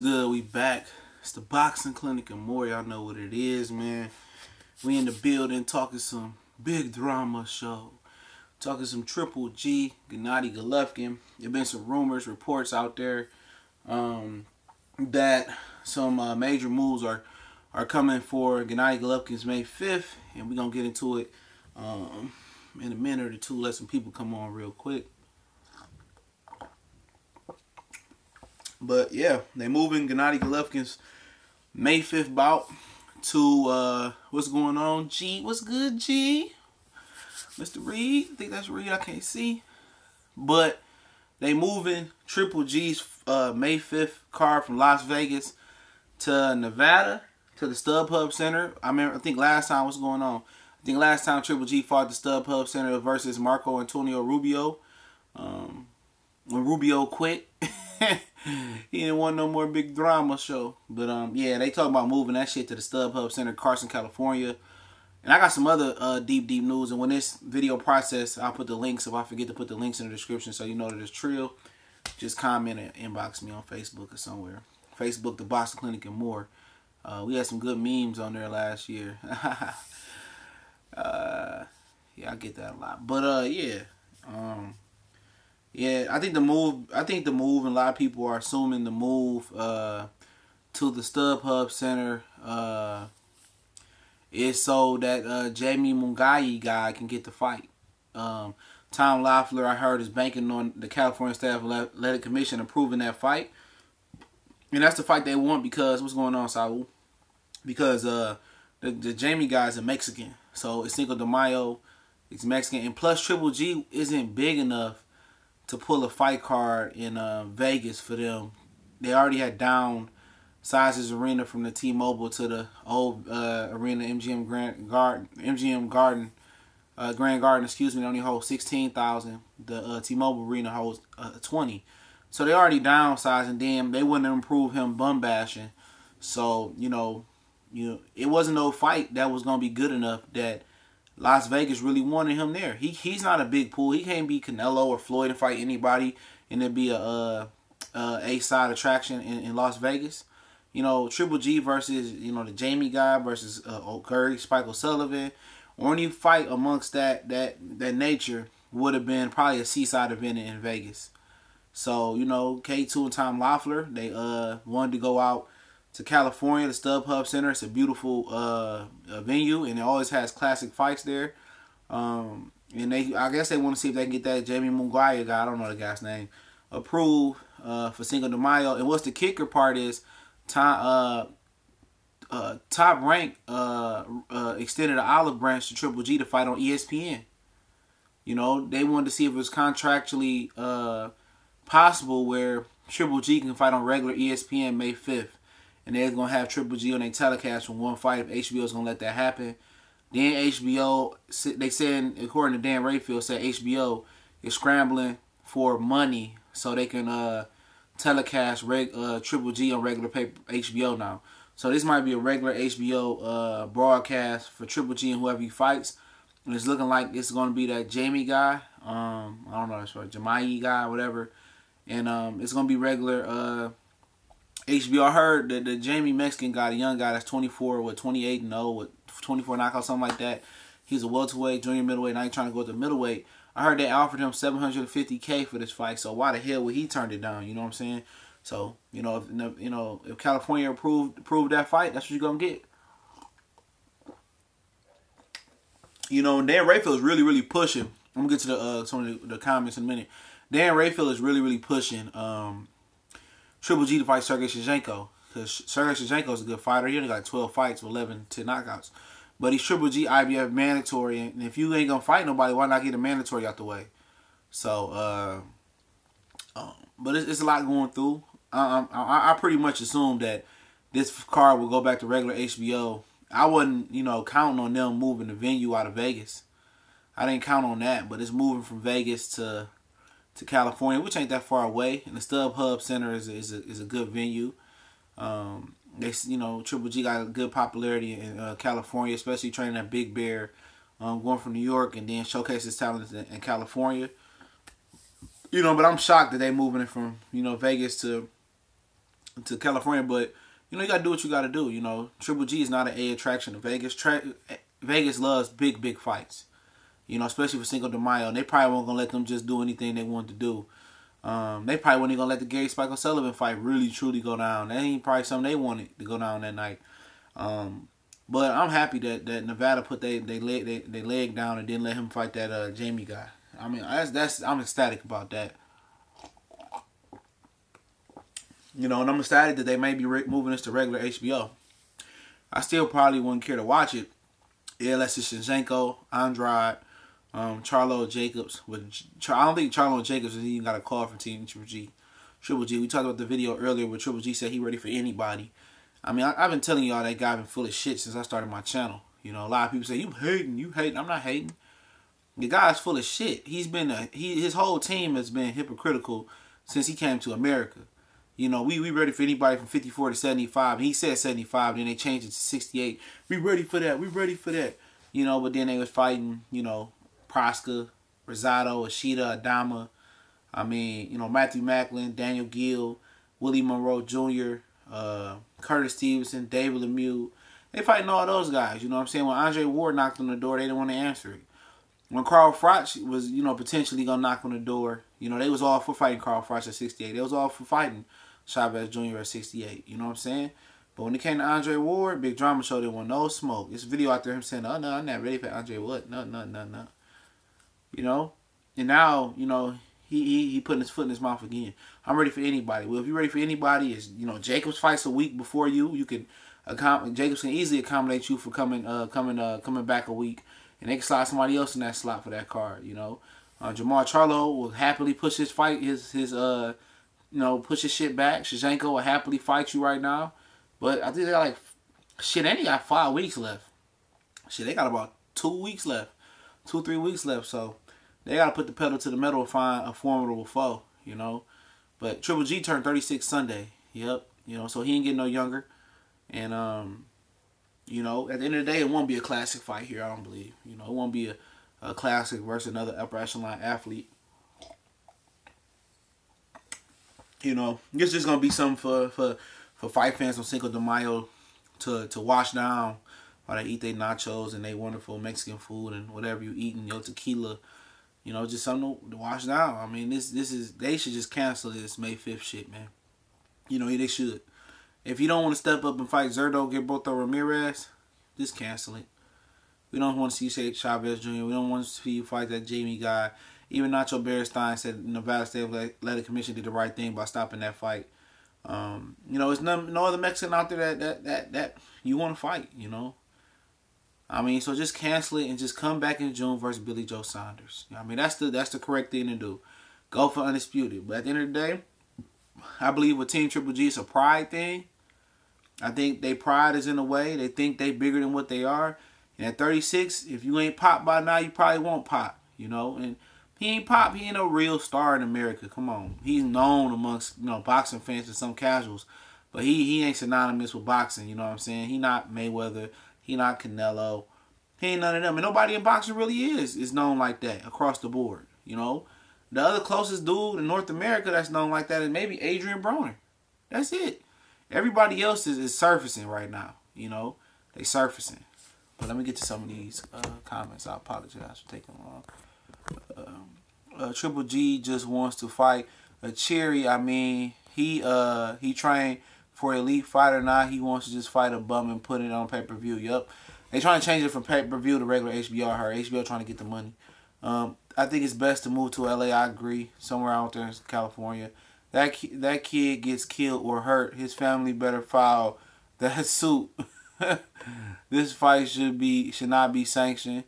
Good, we back. It's the boxing clinic and more. Y'all know what it is, man. We in the building talking some big drama show. Talking some Triple G, Gennady Golovkin. There been some rumors, reports out there that some major moves are coming for Gennady Golovkin's May 5th. And we're going to get into it in a minute or two. Let some people come on real quick. But yeah, they moving Gennady Golovkin's May 5th bout to what's going on? G, what's good, G? Mr. Reed, I think that's Reed. I can't see, but they moving Triple G's May 5th card from Las Vegas to Nevada to the StubHub Center. I think last time what's going on? I think last time Triple G fought the StubHub Center versus Marco Antonio Rubio. When Rubio quit. He didn't want no more big drama show. But yeah, they talk about moving that shit to the StubHub Center, Carson, California. And I got some other deep news. And when this video process, I'll put the links. If I forget to put the links in the description so you know that it's true, just comment and inbox me on Facebook or somewhere. Facebook, the Boxing Clinic, and more. We had some good memes on there last year. Yeah, I get that a lot. But yeah. Yeah, I think the move, and a lot of people are assuming the move to the StubHub Center is so that Jamie Mungai guy can get the fight. Tom Loeffler, I heard, is banking on the California Staff Athletic Commission approving that fight. And that's the fight they want because, what's going on, Saul? Because the Jamie guy is a Mexican. So it's Cinco de Mayo, it's Mexican. And plus Triple G isn't big enough to pull a fight card in Vegas for them. They already had downsized his arena from the T-Mobile to the old arena, MGM Grand Garden. Excuse me, they only hold 16,000. The T-Mobile arena holds 20. So they already downsized, and then they wouldn't improve him bum bashing. So it wasn't no fight that was gonna be good enough that Las Vegas really wanted him there. He's not a big pool. He can't be Canelo or Floyd and fight anybody and then be a side attraction in Las Vegas. Triple G versus the Jamie guy versus Curry, Spike O'Sullivan, or any fight amongst that nature would have been probably a seaside event in Vegas. So K2 and Tom Loeffler, they wanted to go out to California, the StubHub Center. It's a beautiful venue, and it always has classic fights there. And I guess they want to see if they can get that Jamie Munguia guy, I don't know the guy's name, approved for Cinco de Mayo. And what's the kicker part is, Top Rank extended an olive branch to Triple G to fight on ESPN. They wanted to see if it was contractually possible where Triple G can fight on regular ESPN May 5th. And they're going to have Triple G on their telecast from one fight if HBO is going to let that happen. Then HBO, they said, according to Dan Rayfield, said HBO is scrambling for money so they can telecast Triple G on regular HBO now. So this might be a regular HBO broadcast for Triple G and whoever he fights. And it's looking like it's going to be that Jamie guy. I don't know, that's right, Jamai guy, whatever. And it's going to be regular HBO. I heard that the Jamie Mexican guy, the young guy that's 24, 28-0, with 24 knockouts, something like that. He's a welterweight, junior middleweight, now he's trying to go to middleweight. I heard they offered him $750K for this fight, so why the hell would he turn it down? You know what I'm saying? So, if California approved that fight, that's what you're going to get. Dan Rayfield is really, really pushing. I'm going to get to some of the comments in a minute. Dan Rayfield is really, really pushing Triple G to fight Sergey Shevchenko, because Sergey Shevchenko is a good fighter. He only got 12 fights with 10 knockouts. But he's Triple G IBF mandatory, and if you ain't going to fight nobody, why not get a mandatory out the way? So, but it's a lot going through. I pretty much assumed that this card will go back to regular HBO. I wasn't, counting on them moving the venue out of Vegas. I didn't count on that, but it's moving from Vegas to California, which ain't that far away, and the StubHub Center is a good venue. Triple G got a good popularity in California, especially training at Big Bear, going from New York and then showcase his talent in California. But I'm shocked that they moving it from Vegas to to California, but you gotta do what you gotta do. Triple G is not an A attraction to Vegas. Vegas loves big fights. Especially for Cinco de Mayo. And they probably won't gonna let them just do anything they want to do. They probably weren't gonna let the Gary Spike O'Sullivan fight really truly go down. That ain't probably something they wanted to go down that night. But I'm happy that Nevada put they leg down and didn't let him fight that Jamie guy. I mean, I'm ecstatic about that. And I'm ecstated that they may be moving this to regular HBO. I still probably wouldn't care to watch it unless it's Shevchenko, Andrade, Charlo Jacobs. I don't think Charlo Jacobs has even got a call from Team Triple G. Triple G. We talked about the video earlier where Triple G said he ready for anybody. I mean, I've been telling y'all that guy been full of shit since I started my channel. A lot of people say you hating. I'm not hating. The guy's full of shit. His whole team has been hypocritical since he came to America. We ready for anybody from 54 to 75. He said 75, then they changed it to 68. We ready for that. We ready for that. But then they was fighting, Proska, Rosado, Ashita, Adama. I mean, Matthew Macklin, Daniel Gill, Willie Monroe Jr., Curtis Stevenson, David Lemieux. They fighting all those guys, you know what I'm saying? When Andre Ward knocked on the door, they didn't want to answer it. When Carl Froch was, potentially going to knock on the door, they was all for fighting Carl Froch at 68. They was all for fighting Chavez Jr. at 68. You know what I'm saying? But when it came to Andre Ward, Big Drama Show didn't want no smoke. It's a video out there him saying, oh, no, I'm not ready for Andre Ward. No. And now, he putting his foot in his mouth again. I'm ready for anybody. Well, if you're ready for anybody, Jacobs fights a week before you. Jacobs can easily accommodate you for coming back a week, and they can slide somebody else in that slot for that card. Jamal Charlo will happily push his fight, push his shit back. Shevchenko will happily fight you right now, but I think they got they only got 5 weeks left. They got about 2 weeks left, 2-3 weeks left. So they got to put the pedal to the metal and find a formidable foe. But Triple G turned 36 Sunday. Yep. So he ain't getting no younger. And, at the end of the day, it won't be a classic fight here, I don't believe. It won't be a classic versus another upper echelon athlete. It's just going to be something for fight fans on Cinco de Mayo to wash down while they eat their nachos and their wonderful Mexican food and whatever you eating, your tequila. Just something to wash down. I mean, they should just cancel this May 5th shit, man. They should. If you don't want to step up and fight Zerdo, Gilberto Ramirez, just cancel it. We don't want to see Chavez Jr. We don't want to see you fight that Jamie guy. Even Nacho Beristain said Nevada State Athletic Commission did the right thing by stopping that fight. It's no other Mexican out there that you want to fight, I mean, so just cancel it and just come back in June versus Billy Joe Saunders. I mean, that's the correct thing to do. Go for undisputed. But at the end of the day, I believe with Team Triple G, it's a pride thing. I think their pride is in the way. They think they bigger than what they are. And at 36, if you ain't popped by now, you probably won't pop, And he ain't pop. He ain't no real star in America. Come on. He's known amongst, boxing fans and some casuals. But he ain't synonymous with boxing, you know what I'm saying? He not Mayweather. He not Canelo. He ain't none of them. And nobody in boxing really is known like that across the board, The other closest dude in North America that's known like that is maybe Adrian Broner. That's it. Everybody else is surfacing right now, They surfacing. But let me get to some of these comments. I apologize for taking long. Triple G just wants to fight a Cherry. I mean, he trained for elite fighter. Now he wants to just fight a bum and put it on pay-per-view. Yup. They trying to change it from pay-per-view to regular HBO. I heard HBO trying to get the money. I think it's best to move to LA. I agree. Somewhere out there in California. That kid gets killed or hurt. His family better file that suit. This fight should not be sanctioned.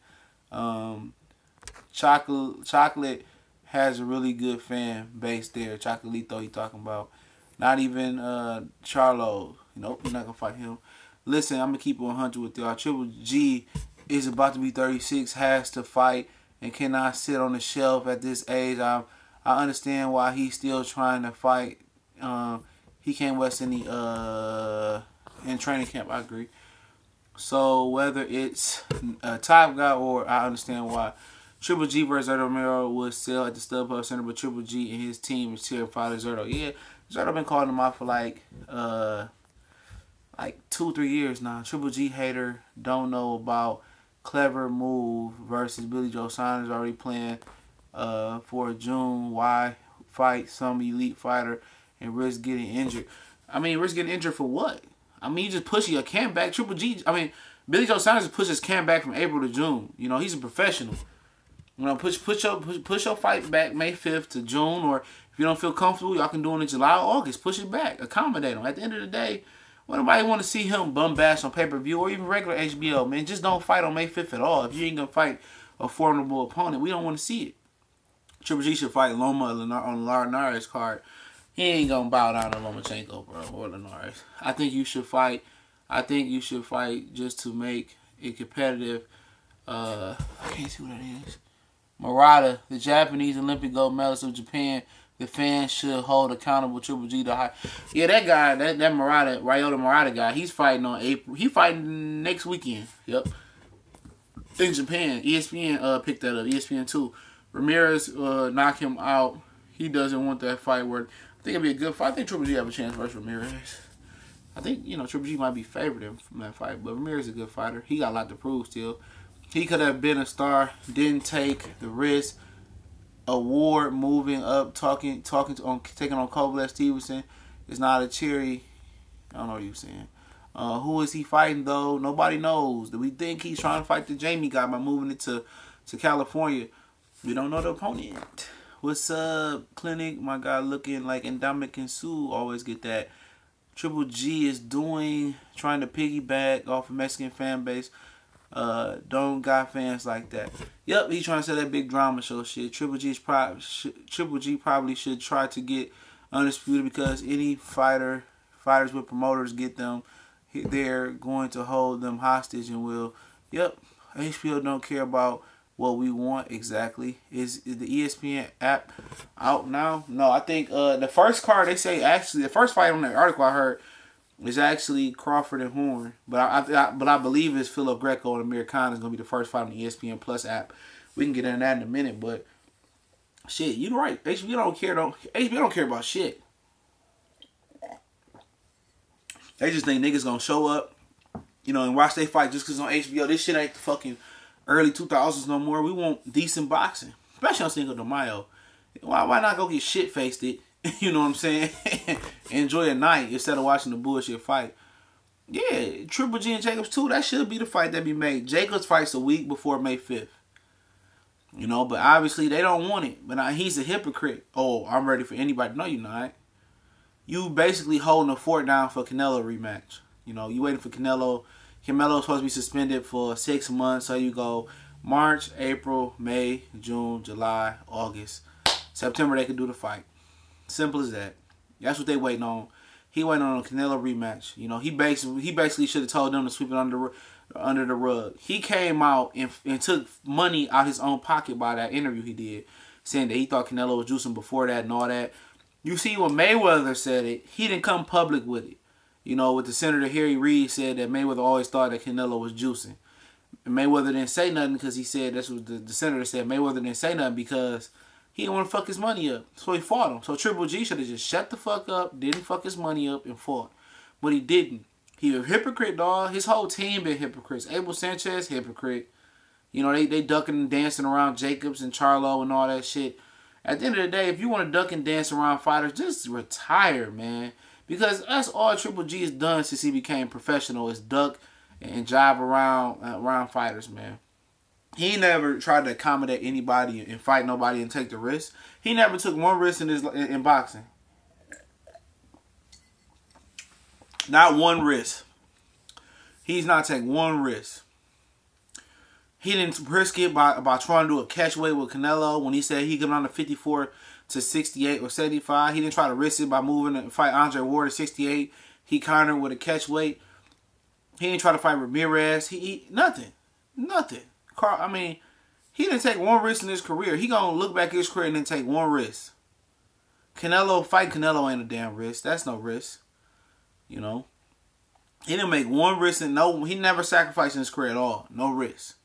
Chocolate has a really good fan base there. Chocolito he talking about. Not even Charlo. Nope, you're not going to fight him. Listen, I'm going to keep it 100 with y'all. Triple G is about to be 36, has to fight, and cannot sit on the shelf at this age. I understand why he's still trying to fight. He came West in training camp, I agree. So whether it's a Top Guy or I understand why Triple G versus Zerdo Romero would sell at the StubHub Center, but Triple G and his team is terrified of Zerdo. Yeah, I've been calling him out for like 2-3 years now. Triple G hater, don't know about clever move versus Billy Joe Saunders already playing for June. Why fight some elite fighter and risk getting injured? I mean, risk getting injured for what? I mean, you just pushing your camp back. Triple G, I mean, Billy Joe Saunders pushed his camp back from April to June. You know, he's a professional. You know, push your fight back May 5th to June, or if you don't feel comfortable, y'all can do it in July or August. Push it back. Accommodate him. At the end of the day, would nobody want to see him bum bash on pay-per-view or even regular HBO, man? Just don't fight on May 5th at all. If you ain't going to fight a formidable opponent, we don't want to see it. Triple G should fight Loma on Linares' card. He ain't going to bow down to Lomachenko, bro, or Linares. I think you should fight just to make it competitive. I can't see what that is. Murata, the Japanese Olympic gold medalist of Japan. The fans should hold accountable Triple G to high. Yeah, that guy, that Murata, Ryota Murata guy, he's fighting on April. He fighting next weekend. Yep. In Japan. ESPN picked that up. ESPN 2. Ramirez knocked him out. He doesn't want that fight where I think it'd be a good fight. I think Triple G have a chance versus Ramirez. I think, Triple G might be favored from that fight, but Ramirez is a good fighter. He got a lot to prove still. He could have been a star, didn't take the risk. Award moving up, taking on Kovalev Stevenson is not a cherry. I don't know what he was saying. Who is he fighting though? Nobody knows. Do we think he's trying to fight the Jamie guy by moving it to California? We don't know the opponent. What's up, Clinic? My guy looking like Indomitian Sue. Always get that. Triple G is trying to piggyback off a Mexican fan base. Don't got fans like that. Yep, he's trying to sell that big drama show shit. Triple G probably should try to get undisputed because any fighters with promoters get them, they're going to hold them hostage and will. Yep, HBO don't care about what we want exactly. Is the ESPN app out now? No, I think the first card they say actually the first fight on the article I heard. It's actually Crawford and Horn, but I believe it's Philip Greco and Amir Khan is gonna be the first fight on the ESPN Plus app. We can get into that in a minute, but shit, you're right. HBO don't care about shit. They just think niggas gonna show up, and watch they fight just cause on HBO. This shit ain't the fucking early 2000s no more. We want decent boxing, especially on Cinco de Mayo. Why not go get shit faced it? You know what I'm saying? Enjoy a night instead of watching the bullshit fight. Yeah, Triple G and Jacobs too. That should be the fight that be made. Jacobs fights a week before May 5th. But obviously they don't want it. But he's a hypocrite. Oh, I'm ready for anybody. No, you're not. You basically holding a fort down for Canelo rematch. You waiting for Canelo. Canelo's supposed to be suspended for 6 months. So you go March, April, May, June, July, August. September they could do the fight. Simple as that. That's what they waiting on. He waiting on a Canelo rematch. He basically should have told them to sweep it under the rug. He came out and took money out his own pocket by that interview he did, saying that he thought Canelo was juicing before that and all that. You see, when Mayweather said it, he didn't come public with it. With the Senator Harry Reid said that Mayweather always thought that Canelo was juicing. And Mayweather didn't say nothing because he said, that's what the Senator said, Mayweather didn't say nothing because he didn't want to fuck his money up. So he fought him. So Triple G should have just shut the fuck up, didn't fuck his money up, and fought. But he didn't. He a hypocrite, dog. His whole team been hypocrites. Abel Sanchez, hypocrite. They ducking and dancing around Jacobs and Charlo and all that shit. At the end of the day, if you want to duck and dance around fighters, just retire, man. Because that's all Triple G has done since he became professional is duck and jive around fighters, man. He never tried to accommodate anybody and fight nobody and take the risk. He never took one risk in boxing. Not one risk. He's not taking one risk. He didn't risk it by trying to do a catch weight with Canelo when he said he got down to 54 to 68 or 75. He didn't try to risk it by moving and fight Andre Ward at 68. He countered with a catch weight. He didn't try to fight Ramirez. Nothing. He didn't take one risk in his career. He gonna look back at his career and then take one risk. Canelo ain't a damn risk. That's no risk. He didn't make one risk and he never sacrificed in his career at all. No risk.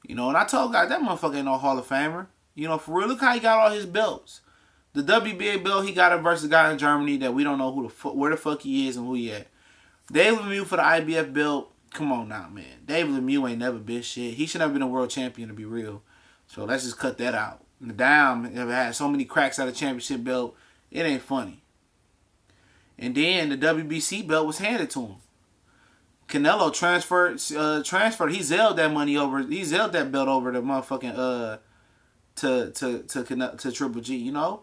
And I told guys that motherfucker ain't no Hall of Famer. For real, look how he got all his belts. The WBA belt, he got it versus a guy in Germany that we don't know where the fuck he is and who he at. David Lemieux for the IBF belt. Come on now, man. David Lemieux ain't never been shit. He should never been a world champion, to be real. So let's just cut that out. Nadal have had so many cracks at a championship belt. It ain't funny. And then the WBC belt was handed to him. Canelo transferred. He zelled that money over. He zelled that belt over to motherfucking to Triple G. You know.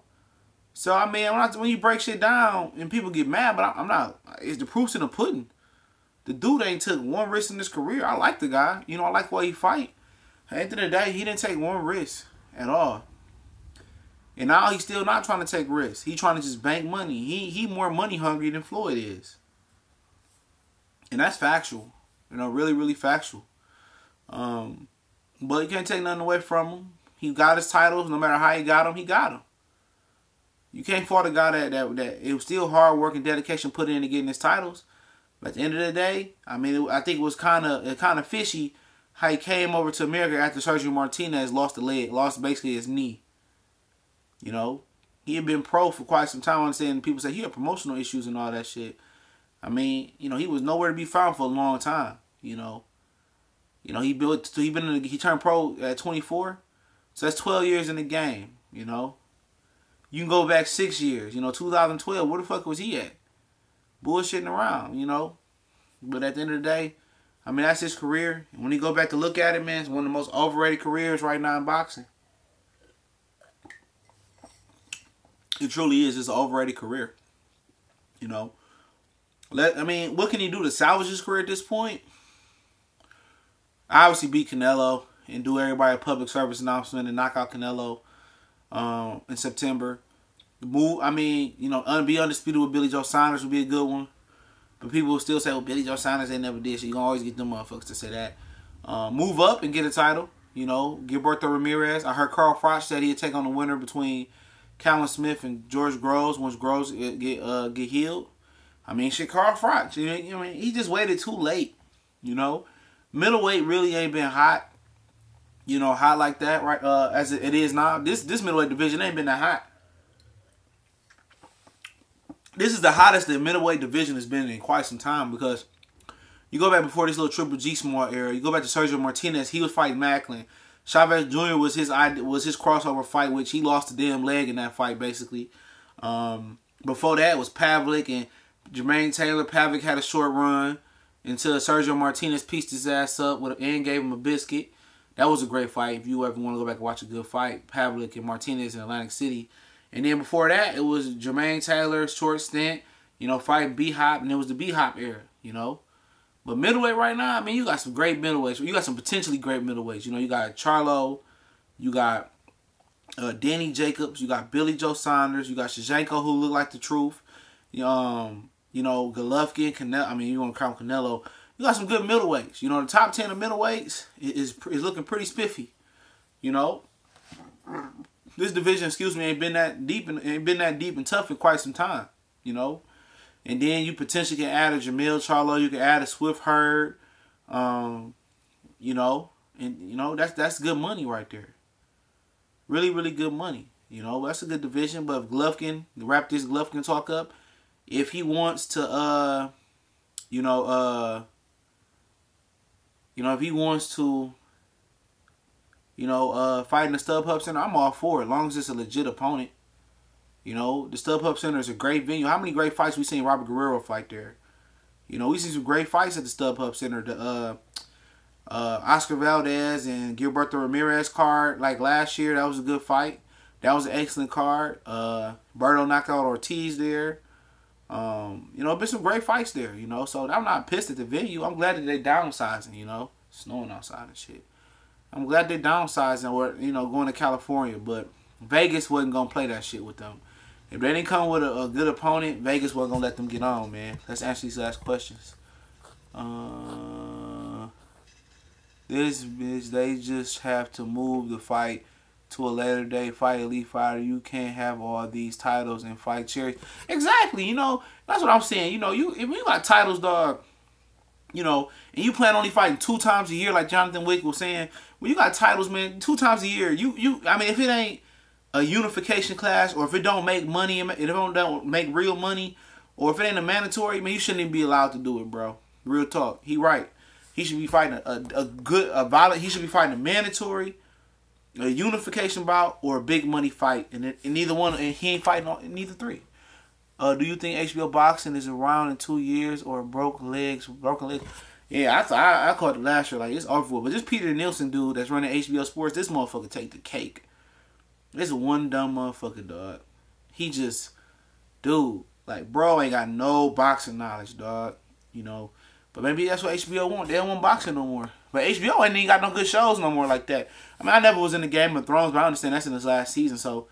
So I mean, when you break shit down and people get mad, but I'm not. It's the proof's in the pudding. The dude ain't took one risk in his career. I like the guy. You know, I like the way he fight. At the end of the day, he didn't take one risk at all. And now he's still not trying to take risks. He's trying to just bank money. He more money hungry than Floyd is. And that's factual. You know, really, really factual. But you can't take nothing away from him. He got his titles. No matter how he got them, he got them. You can't fault a guy that it was still hard work and dedication put in to getting his titles. But at the end of the day, I mean, I think it was kind of fishy how he came over to America after Sergio Martinez lost basically his knee. You know, he had been pro for quite some time. I understand people say he had promotional issues and all that shit. I mean, you know, he was nowhere to be found for a long time. You know, he turned pro at 24, so that's 12 years in the game. You know, you can go back 6 years. You know, 2012, where the fuck was he at? Bullshitting around. You know, but at the end of the day, I mean, that's his career. And when you go back to look at it, man, it's one of the most overrated careers right now in boxing. It truly is. It's an overrated career. You know. I mean, what can he do to salvage his career at this point? Obviously beat Canelo and do everybody a public service announcement and knock out Canelo in September. I mean, you know, be undisputed with Billy Joe Saunders would be a good one. But people will still say, well, Billy Joe Saunders ain't never did. So you can always get them motherfuckers to say that. Move up and get a title. You know, Gilberto Ramirez. I heard Carl Froch said he'd take on the winner between Callum Smith and George Groves once Groves get healed. I mean, shit, Carl Froch. You know, I mean, he just waited too late. You know, middleweight really ain't been hot. You know, hot like that, right? As it is now. This middleweight division ain't been that hot. This is the hottest the middleweight division has been in quite some time because you go back before this little Triple G Small era. You go back to Sergio Martinez. He was fighting Macklin. Chavez Jr. was his crossover fight, which he lost a damn leg in that fight, basically. Before that, it was Pavlik and Jermaine Taylor. Pavlik had a short run until Sergio Martinez pieced his ass up and gave him a biscuit. That was a great fight. If you ever want to go back and watch a good fight, Pavlik and Martinez in Atlantic City. And then before that, it was Jermaine Taylor, short stint, you know, fighting B-Hop, and it was the B-Hop era, you know. But middleweight right now, I mean, you got some great middleweights. You got some potentially great middleweights. You know, you got Charlo, you got Danny Jacobs, you got Billy Joe Saunders, you got Shevchenko, who look like the truth. You know, Golovkin, Canelo. I mean, you want to call him Canelo. You got some good middleweights. You know, the top 10 of middleweights is looking pretty spiffy. You know, this division, ain't been that deep and tough in quite some time. You know, and then you potentially can add a Jamil Charlo. You can add a Swift Hurd. You know, and you know that's good money right there. Really, really good money. You know, that's a good division. But if Golovkin, wrap this Golovkin talk up, if he wants to, if he wants to, fight in the StubHub Center, I'm all for it, as long as it's a legit opponent. You know, the StubHub Center is a great venue. How many great fights we seen Robert Guerrero fight there? You know, we seen some great fights at the StubHub Center. The Oscar Valdez and Gilberto Ramirez card, like last year, that was a good fight. That was an excellent card. Berto knocked out Ortiz there. Been some great fights there, you know. So I'm not pissed at the venue. I'm glad that they downsizing, you know. Snowing outside and shit. I'm glad they downsizing or, going to California. But Vegas wasn't going to play that shit with them. If they didn't come with a good opponent, Vegas wasn't going to let them get on, man. Let's answer these last questions. They just have to move the fight to a later day. Fight elite fighter. You can't have all these titles and fight cherries. Exactly. You know, that's what I'm saying. You know, if you got titles, dog, and you plan only fighting 2 times a year, like Jonathan Wick was saying, when you got titles, man, 2 times a year, I mean, if it ain't a unification class, or if it don't make money, if it don't make real money, or if it ain't a mandatory, man, you shouldn't even be allowed to do it, bro. Real talk. He right. He should be fighting he should be fighting a mandatory, a unification bout, or a big money fight, and neither one, and he ain't fighting in neither three. Do you think HBO boxing is around in 2 years or broken legs? Yeah, I caught it last year. Like, it's over with. But this Peter Nielsen dude that's running HBO Sports, this motherfucker take the cake. This is one dumb motherfucker, dog. He just, dude, like, bro ain't got no boxing knowledge, dog. You know, but maybe that's what HBO want. They don't want boxing no more. But HBO ain't even got no good shows no more like that. I mean, I never was in the Game of Thrones, but I understand that's in his last season, so.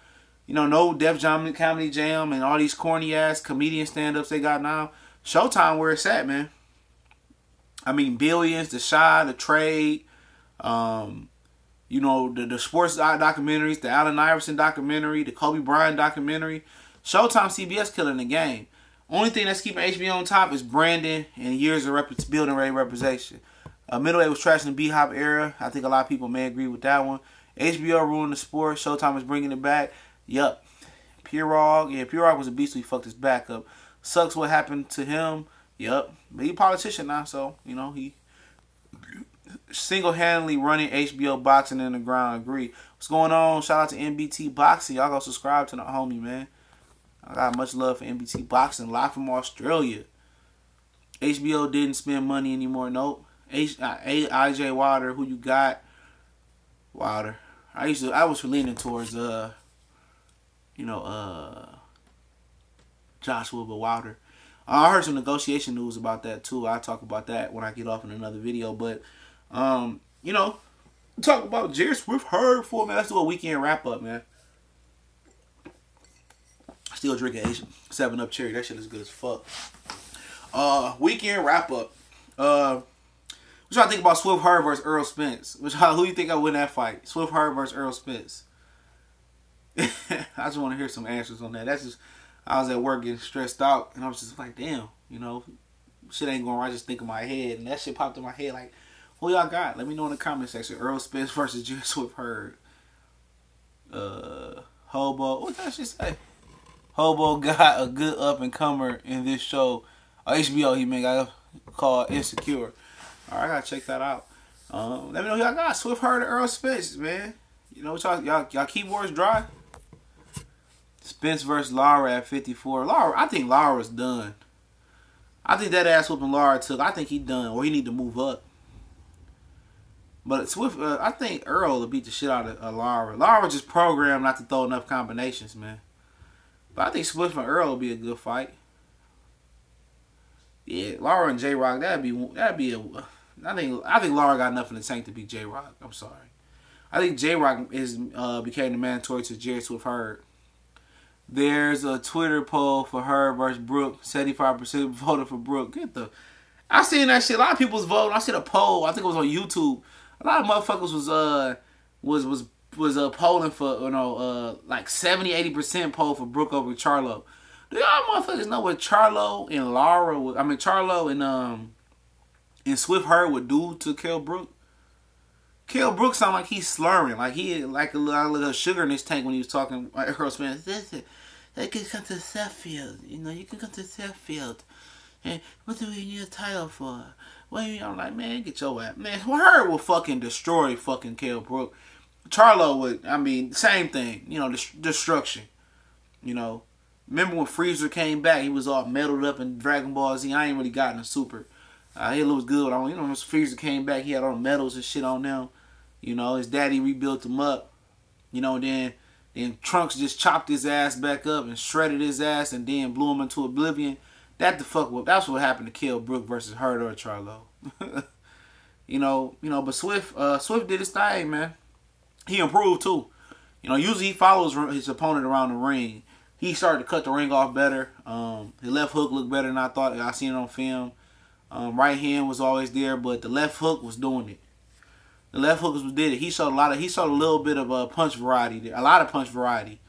You know, no Def Jam Comedy Jam and all these corny ass comedian stand-ups they got now. Showtime where it's at, man. I mean, Billions, The Shy, The Trade, you know, the sports documentaries, the Allen Iverson documentary, the Kobe Bryant documentary. Showtime, CBS killing the game. Only thing that's keeping HBO on top is branding and years of building ready representation. Middleweight was trash in the B-Hop era. I think a lot of people may agree with that one. HBO ruined the sport. Showtime is bringing it back. Yup. Pirog. Yeah, Pirog was a beast. So he fucked his back up. Sucks what happened to him. Yup. But he a politician now, so, you know, he single-handedly running HBO boxing in the ground. Agree. What's going on? Shout out to NBT Boxing. Y'all go subscribe to the homie, man. I got much love for NBT Boxing. Live from Australia. HBO didn't spend money anymore. Nope. IJ Wilder. Who you got? Wilder. I was leaning towards Joshua, but Wilder. I heard some negotiation news about that too. I'll talk about that when I get off in another video. But you know, talk about Jerry Swift Heard for, man. Let's do a weekend wrap up, man. Still drinking 7-Up cherry. That shit is good as fuck. Weekend wrap up. What y'all think about Swift Heard versus Earl Spence? Who you think I win that fight? Swift Heard versus Earl Spence. I just want to hear some answers on that. That's just, I was at work getting stressed out, and I was just like, damn, you know, shit ain't going right. I just think in my head, and that shit popped in my head. Like, who y'all got? Let me know in the comment section. Earl Spence versus Jerry Swift Heard. Hobo. What that shit say? Hobo got a good up and comer in this show. HBO he got called Insecure. All right, I gotta check that out. Let me know who y'all got. Swift Heard or Earl Spence, man. You know, y'all keyboards dry. Spence versus Lara at 54. I think Lara's done. I think that ass whooping Lara took. I think he done, or he need to move up. But Swift, I think Earl will beat the shit out of Lara. Lara was just programmed not to throw enough combinations, man. But I think Swift and Earl will be a good fight. Yeah, Lara and J-Rock, that'd be a. I think Lara got enough in the tank to beat J-Rock. I'm sorry. I think J-Rock became the mandatory to Jerry Swift Heard. There's a Twitter poll for Heard versus Brooke. 75% voted for Brooke. I seen that shit. A lot of people was voting. I seen a poll. I think it was on YouTube. A lot of motherfuckers was polling for, you know, like 70-80% poll for Brooke over Charlo. Do y'all motherfuckers know what Charlo and Charlo and Swift Heard would do to Kell Brook? Kell Brook sound like he's slurring, like he had like a little sugar in his tank when he was talking. Like Earl Spence, they can come to Sheffield. You know, you can come to Sheffield. And what do we need a title for? Well, I'm like, man, get your ass. Man, Heard will fucking destroy fucking Kell Brook. Charlo would, I mean, same thing. You know, destruction. You know, remember when Freezer came back? He was all metaled up in Dragon Ball Z. I ain't really gotten a super. He was good. You know, when Freezer came back, he had all the medals and shit on them. You know, his daddy rebuilt him up. You know, then Trunks just chopped his ass back up and shredded his ass and then blew him into oblivion. That's what happened to Kell Brook versus Heard or Charlo. you know, but Swift did his thing, man. He improved too. You know, usually he follows his opponent around the ring. He started to cut the ring off better. His left hook looked better than I thought. I seen it on film. Right hand was always there, but the left hook was doing it. The left hook did it. He showed a little bit of punch variety there. A lot of punch variety.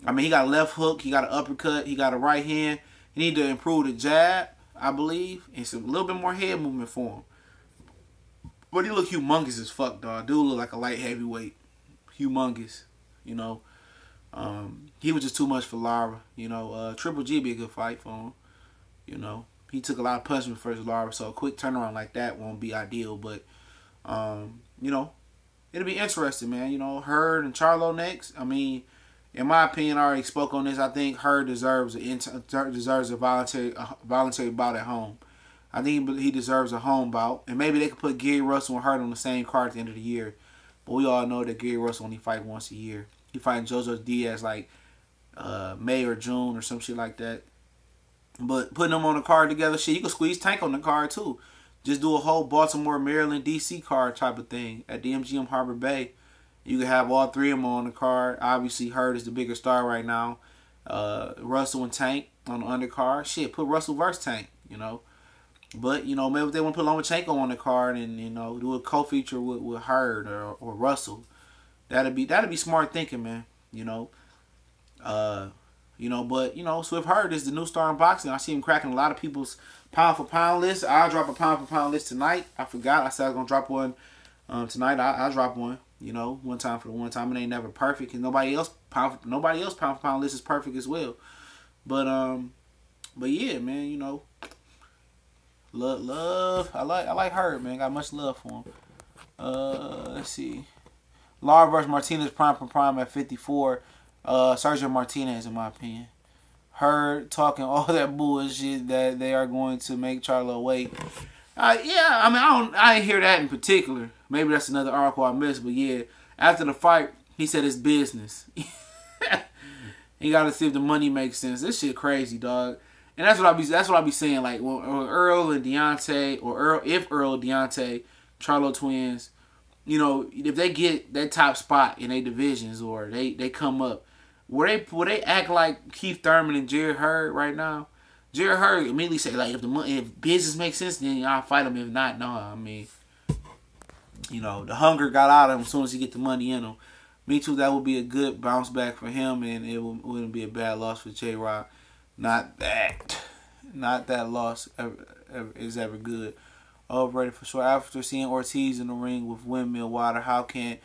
I mean, he got a left hook, he got an uppercut, he got a right hand. He need to improve the jab, I believe, and some little bit more head movement for him. But he look humongous as fuck, dog. Dude look like a light heavyweight. Humongous, you know. He was just too much for Lara. You know, Triple G be a good fight for him. You know, he took a lot of punishment versus Lara, so a quick turnaround like that won't be ideal. But you know, it'll be interesting, man. You know, Hurd and Charlo next. I mean, in my opinion, I already spoke on this. I think Hurd deserves a voluntary bout at home. I think he deserves a home bout, and maybe they could put Gary Russell and Hurd on the same card at the end of the year. But we all know that Gary Russell only fight once a year. He fighting JoJo Diaz like May or June or some shit like that. But putting them on the card together, shit, you can squeeze Tank on the card too. Just do a whole Baltimore, Maryland, DC card type of thing at the MGM Harbor Bay. You can have all three of them on the card. Obviously, Hurd is the bigger star right now. Russell and Tank on the undercard. Shit, put Russell versus Tank, you know. But, you know, maybe if they want to put Lomachenko on the card and, you know, do a co-feature with Hurd or Russell, that'd be smart thinking, man. You know. But, you know, Swift Hurd is the new star in boxing. I see him cracking a lot of people's pound-for-pound list. I'll drop a pound-for-pound list tonight. I forgot. I said I was going to drop one tonight. I'll drop one, you know, one time for the one time. It ain't never perfect because nobody else pound-for-pound list is perfect as well. But yeah, man, you know, love. I like Hurd, man. Got much love for him. Let's see. Lara versus Martinez prime for prime at 54. Sergio Martinez, in my opinion. Hurd talking all that bullshit that they are going to make Charlo wait. Yeah, I mean, I didn't hear that in particular. Maybe that's another article I missed, but yeah, after the fight, he said it's business. He got to see if the money makes sense. This shit crazy, dog. And that's what I be saying. Like when Earl and Deontay, or Earl, Deontay, Charlo twins, you know, if they get that top spot in their divisions or they come up, will they act like Keith Thurman and Jared Hurd right now? Jared Hurd immediately say like if business makes sense, then I'll fight him. If not, no. I mean, you know, the hunger got out of him as soon as he get the money in him. Me too. That would be a good bounce back for him, and it wouldn't be a bad loss for J-Rock. Not that loss is ever good. Overrated for sure. After seeing Ortiz in the ring with Windmill Water, how can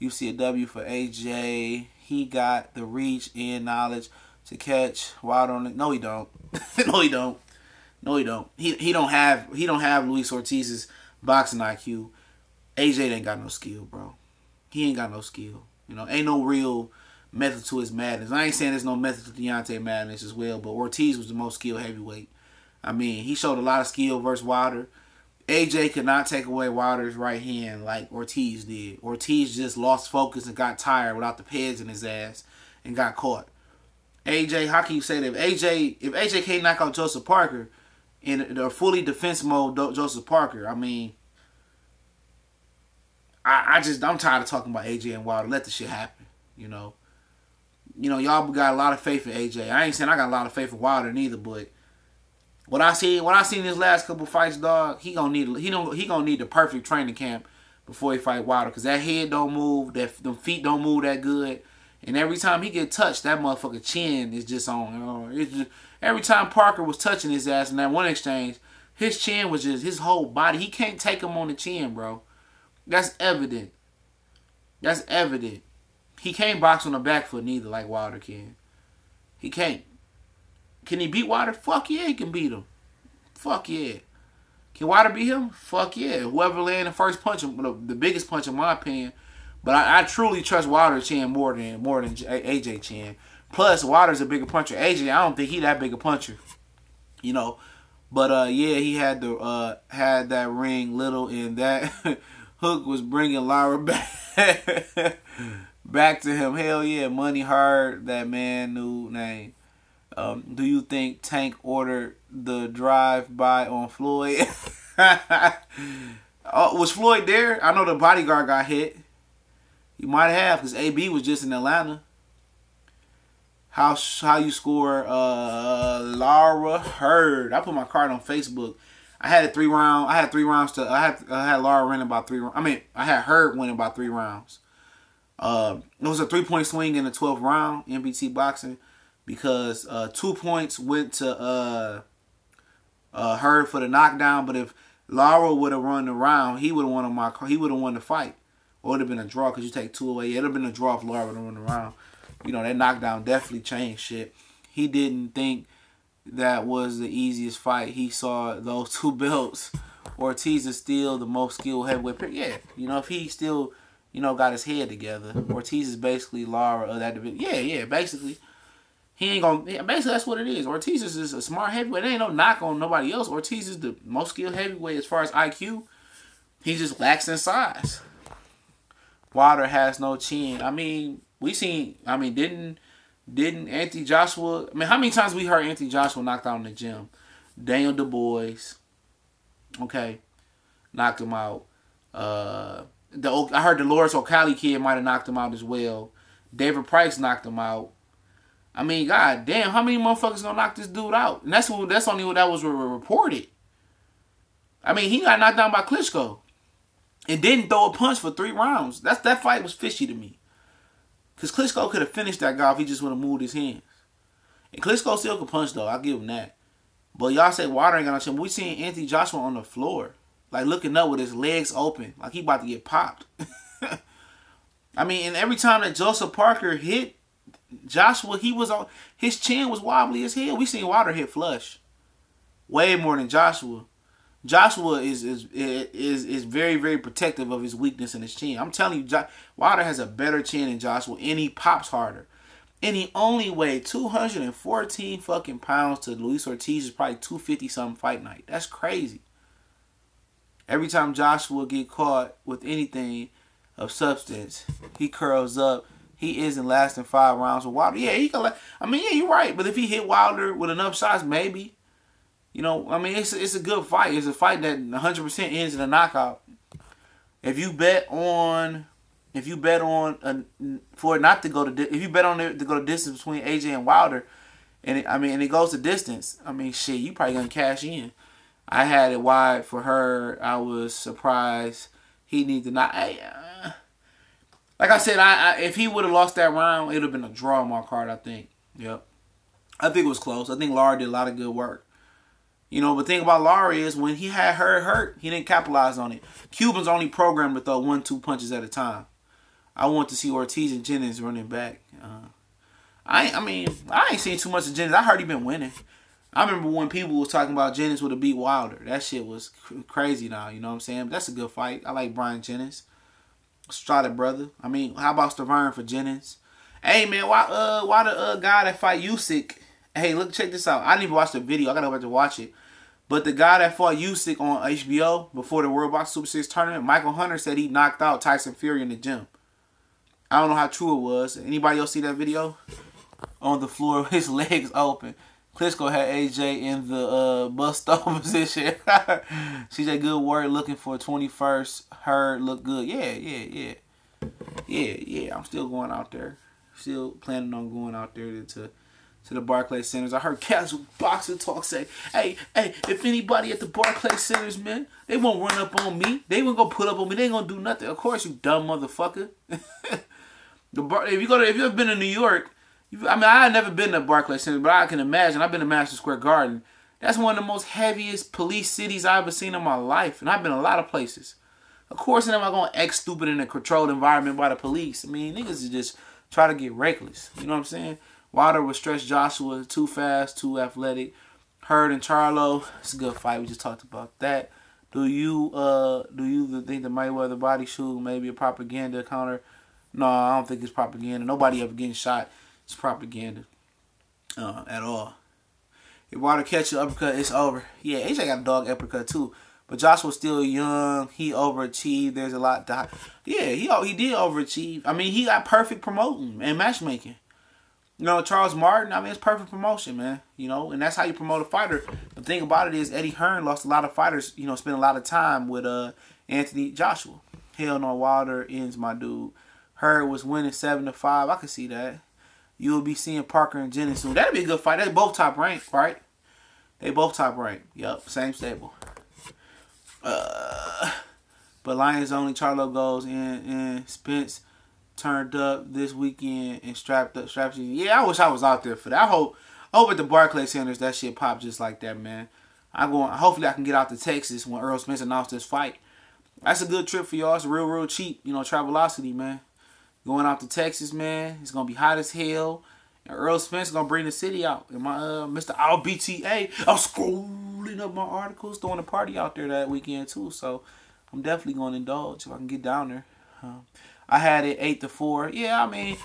you see a W for AJ? He got the reach and knowledge to catch Wilder on it. No, he don't. No, he don't. No, he don't. He don't have Luis Ortiz's boxing IQ. AJ ain't got no skill, bro. He ain't got no skill. You know, ain't no real method to his madness. I ain't saying there's no method to Deontay madness as well, but Ortiz was the most skilled heavyweight. I mean, he showed a lot of skill versus Wilder. AJ could not take away Wilder's right hand like Ortiz did. Ortiz just lost focus and got tired without the pads in his ass and got caught. AJ, how can you say that? If AJ can't knock out Joseph Parker in a fully defense mode, Joseph Parker, I mean, I'm tired of talking about AJ and Wilder. Let the shit happen, you know. You know, y'all got a lot of faith in AJ. I ain't saying I got a lot of faith in Wilder neither, but what I seen his last couple fights, dog, he gonna need the perfect training camp before he fight Wilder, cause that head don't move, them feet don't move that good, and every time he get touched, that motherfucker chin is just on. You know, it's just, every time Parker was touching his ass in that one exchange, his chin was just his whole body. He can't take him on the chin, bro. That's evident. That's evident. He can't box on the back foot neither like Wilder can. He can't. Can he beat Wilder? Fuck yeah, he can beat him. Fuck yeah. Can Wilder beat him? Fuck yeah. Whoever landed the first punch, the biggest punch in my opinion. But I truly trust Wilder's chin more than AJ chin. Plus, Wilder's a bigger puncher. AJ, I don't think he that big a puncher. You know. But yeah, he had that ring little, and that hook was bringing Lara back to him. Hell yeah, Money Hard, that man new name. Do you think Tank ordered the drive-by on Floyd? Was Floyd there? I know the bodyguard got hit. He might have, because AB was just in Atlanta. How you score Lara Hurd? I put my card on Facebook. I had 3 rounds. I had Lara winning by 3 rounds. I mean, I had Hurd winning by 3 rounds. It was a 3-point swing in the 12th round, NBT boxing. Because 2 points went to Hurd for the knockdown, but if Lara would have run the round, he would have won the fight, or it would have been a draw because you take 2 away. It would have been a draw if Lara would have run the round. You know, that knockdown definitely changed shit. He didn't think that was the easiest fight. He saw those two belts. Ortiz is still the most skilled heavyweight. Yeah, you know, if he still, you know, got his head together, Ortiz is basically Lara of that division. Yeah, basically. He ain't gonna. Yeah, basically, that's what it is. Ortiz is just a smart heavyweight. There ain't no knock on nobody else. Ortiz is the most skilled heavyweight as far as IQ. He just lacks in size. Wilder has no chin. I mean, didn't Anthony Joshua? I mean, how many times we heard Anthony Joshua knocked out in the gym? Daniel Du Bois, okay, knocked him out. I heard the Lawrence O'Callaghan kid might have knocked him out as well. David Price knocked him out. I mean, god damn, how many motherfuckers gonna knock this dude out? And that's only what that was reported. I mean, he got knocked down by Klitschko and didn't throw a punch for 3 rounds. That fight was fishy to me. Because Klitschko could have finished that guy if he just would have moved his hands. And Klitschko still could punch, though. I'll give him that. But y'all say Wilder ain't got no chance. We seen Anthony Joshua on the floor. Like, looking up with his legs open. Like, he about to get popped. I mean, and every time that Joseph Parker hit Joshua, his chin was wobbly as hell. We seen Wilder hit flush. Way more than Joshua. Joshua is very, very protective of his weakness in his chin. I'm telling you, Wilder has a better chin than Joshua, and he pops harder. And he only weighed 214 fucking pounds to Luis Ortiz's probably 250 something fight night. That's crazy. Every time Joshua get caught with anything of substance, he curls up. He isn't lasting 5 rounds with Wilder. Yeah, he can. You're right. But if he hit Wilder with enough shots, maybe. You know, I mean, it's a good fight. It's a fight that 100% ends in a knockout. If you bet on for it not to go to, if you bet on it to go to distance between AJ and Wilder, and it goes to distance, I mean, shit, you probably gonna cash in. I had it wide for her. I was surprised he needed to not. Like I said, if he would have lost that round, it would have been a draw on my card, I think. Yep. I think it was close. I think Lara did a lot of good work. You know, but the thing about Lara is when he had her hurt, he didn't capitalize on it. Cuban's only programmed to throw 1-2 punches at a time. I want to see Ortiz and Jennings running back. I ain't seen too much of Jennings. I heard he been winning. I remember when people was talking about Jennings would have beat Wilder. That shit was crazy now, you know what I'm saying? But that's a good fight. I like Brian Jennings. Strada brother. I mean, how about Stavern for Jennings? Hey man, why the guy that fight Usyk? Hey, look, check this out. I didn't even watch the video. I gotta go back to watch it. But the guy that fought Usyk on HBO before the World Box Super Series tournament, Michael Hunter, said he knocked out Tyson Fury in the gym. I don't know how true it was. Anybody else see that video? On the floor with his legs open. Klitschko had AJ in the bust off position. CJ good work looking for 21st. Her look good. Yeah. I'm still going out there. Still planning on going out there to the Barclays Centers. I heard casual boxing talk say, hey, if anybody at the Barclays Centers, man, they won't run up on me. They won't go put up on me. They ain't gonna do nothing. Of course, you dumb motherfucker. If you've ever been to New York, I had never been to Barclays Center, but I can imagine. I've been to Madison Square Garden. That's one of the most heaviest police cities I've ever seen in my life. And I've been a lot of places. Of course, I'm not going to act stupid in a controlled environment by the police. I mean, niggas is just try to get reckless. You know what I'm saying? Wilder would stretch Joshua too fast, too athletic. Hurd and Charlo, it's a good fight. We just talked about that. Do you think the Mayweather body shoe may be a propaganda counter? No, I don't think it's propaganda. Nobody ever getting shot. It's propaganda at all. If Wilder catch an uppercut, it's over. Yeah, AJ got a dog uppercut too. But Joshua's still young. He overachieved. There's a lot to... Yeah, he did overachieve. I mean, he got perfect promoting and matchmaking. You know, Charles Martin, I mean, it's perfect promotion, man. You know, and that's how you promote a fighter. The thing about it is Eddie Hearn lost a lot of fighters, you know, spent a lot of time with Anthony Joshua. Hell no, Wilder ends my dude. Hearn was winning 7-5. I can see that. You'll be seeing Parker and Jennings soon. That'd be a good fight. They're both top ranked, right? They both top ranked. Yup, same stable. But Lions only Charlo goes and Spence turned up this weekend and strapped. Yeah, I wish I was out there for that. I hope at the Barclays Centers that shit pop just like that, man. Hopefully I can get out to Texas when Earl Spence announced this fight. That's a good trip for y'all. It's real cheap, you know, Travelocity, man. going out to Texas, man. It's gonna be hot as hell. And Earl Spence gonna bring the city out. And my Mr. RBTA, I'm scrolling up my articles, throwing a party out there that weekend too. So I'm definitely gonna indulge if I can get down there. I had it 8-4. Yeah, I mean,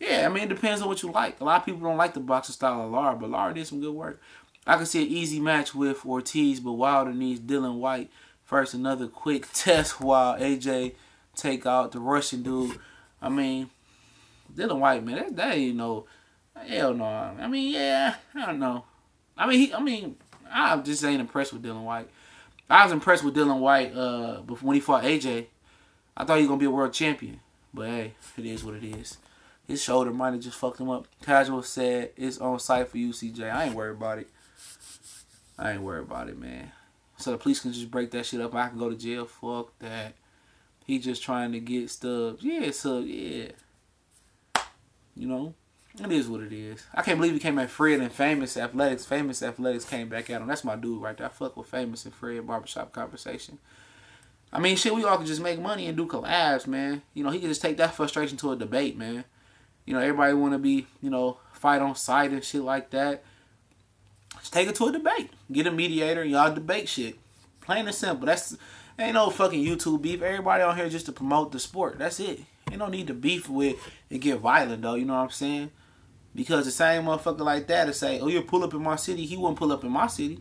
it depends on what you like. A lot of people don't like the boxing style of Lara, but Lara did some good work. I could see an easy match with Ortiz, but Wilder needs Dylan White first. Another quick test while AJ take out the Russian dude. I mean, Dylan White, man, that ain't no, hell no. I mean, yeah, I don't know. I mean, I just ain't impressed with Dylan White. I was impressed with Dylan White before when he fought AJ. I thought he was gonna be a world champion, but hey, it is what it is. His shoulder might have just fucked him up. Casual said it's on site for you, CJ. I ain't worried about it. I ain't worried about it, man. So the police can just break that shit up and I can go to jail. Fuck that. He just trying to get Stub. Yeah, so, yeah. You know, it is what it is. I can't believe he came at Fred and Famous Athletics. Famous Athletics came back at him. That's my dude right there. I fuck with Famous and Fred Barbershop Conversation. I mean, shit, we all can just make money and do collabs, man. You know, he can just take that frustration to a debate, man. You know, everybody want to be, you know, fight on site and shit like that. Just take it to a debate. Get a mediator and y'all debate shit. Plain and simple. Ain't no fucking YouTube beef. Everybody on here just to promote the sport. That's it. Ain't no need to beef with and get violent though. You know what I'm saying? Because the same motherfucker like that to say, oh, you'll pull up in my city. He wouldn't pull up in my city.